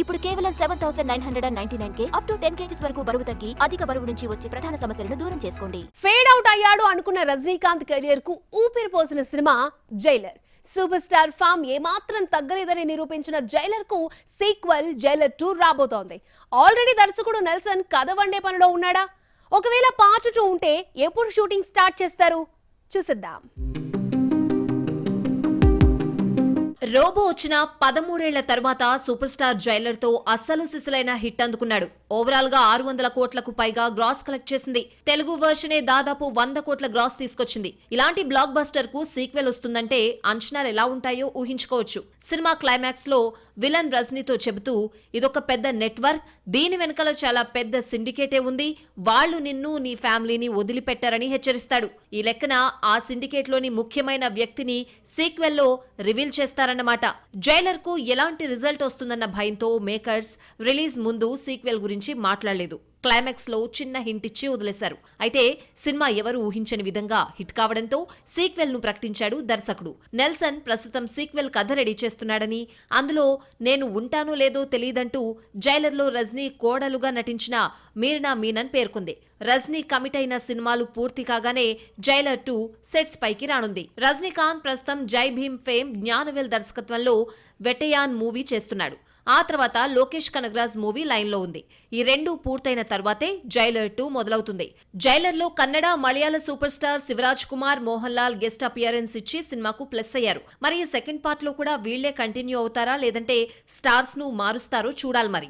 ఇప్పుడు కేవలం 7,999 up to 10 kgs వరకు బరువు తగ్గి అధిక బరువు నుంచి వచ్చే ప్రధాన సమస్యలను దూరం చేసుకోండి. ఫేడ్ అవుట్ అయ్యాడు అనుకున్న రజనీకాంత్ కెరియర్ కు ఊపిరి పోసిన cinema Jailer. Super star form ఏమాత్రం తగ్గలేదని నిరూపించిన జైలర్ కు సీక్వెల్ జైలర్ 2 రాబోతోంది. ఆల్రెడీ దర్శకుడు నెల్సన్ కథ వండే పనిలో ఉన్నాడా? ఒకవేళ పార్ట్ 2 ఉంటే ఎప్పుడు షూటింగ్ స్టార్ట్ చేస్తారు? చూసిద్దాం. రోబో వచ్చిన 13 ఏళ్ల తర్వాత సూపర్ స్టార్ జైలర్ తో అస్సలు సిసలైన హిట్ అందుకున్నాడు. ఓవరాల్ గా 600 కోట్లకు పైగా గ్రాస్ కలెక్ట్ చేసింది. తెలుగు వర్షనే దాదాపు 100 కోట్ల గ్రాస్ తీసుకొచ్చింది. ఇలాంటి బ్లాక్ బస్టర్ కు సీక్వెల్ వస్తుందంటే అంచనాలు ఎలా ఉంటాయో ఊహించుకోవచ్చు. సినిమా క్లైమాక్స్ లో విలన్ రజనీతో చెబుతూ ఇదొక పెద్ద నెట్వర్క్, దీని వెనకాల చాలా పెద్ద సిండికేటే ఉంది, వాళ్లు నిన్ను నీ ఫ్యామిలీని వదిలిపెట్టారని హెచ్చరిస్తాడు. ఈ లెక్కన ఆ సిండికేట్ లోని ముఖ్యమైన వ్యక్తిని సీక్వెల్ లో రివీల్ చేస్తారన్నమాట. జైలర్ కు ఎలాంటి రిజల్ట్ వస్తుందన్న భయంతో మేకర్స్ రిలీజ్ ముందు సీక్వెల్ గురించి మాట్లాడలేదు. క్లైమాక్స్ లో చిన్న హింట్ ఇచ్చి వదిలేశారు. అయితే సినిమా ఎవరు ఊహించని విధంగా హిట్ కావడంతో సీక్వెల్ ను ప్రకటించాడు దర్శకుడు. నెల్సన్ ప్రస్తుతం సీక్వెల్ కథ రెడీ చేస్తున్నాడని, అందులో నేను ఉంటానో లేదో తెలియదంటూ జైలర్ లో రజనీ కోడలుగా నటించిన మీర్నా మీనన్ పేర్కొంది. రజనీ కమిట్ అయిన సినిమాలు పూర్తి కాగానే జైలర్ 2 సెట్స్ పైకి రానుంది. రజనీకాంత్ ప్రస్తుతం జై భీమ్ ఫేమ్ జ్ఞానవేల్ దర్శకత్వంలో వెటయాన్ మూవీ చేస్తున్నాడు. ఆ తర్వాత లోకేష్ కనగరాజ్ మూవీ లైన్ లో ఉంది. ఈ రెండు పూర్తయిన తర్వాతే జైలర్ 2 మొదలవుతుంది. జైలర్ లో Kannada, Malayala super star Shivaraj Kumar, Mohan Lal guest appearance ఇచ్చి సినిమాకు ప్లస్ అయ్యారు. మరి ఈ సెకండ్ పార్ట్ లో కూడా వీళ్లే కంటిన్యూ అవుతారా లేదంటే స్టార్స్ ను మారుస్తారో చూడాలి మరి.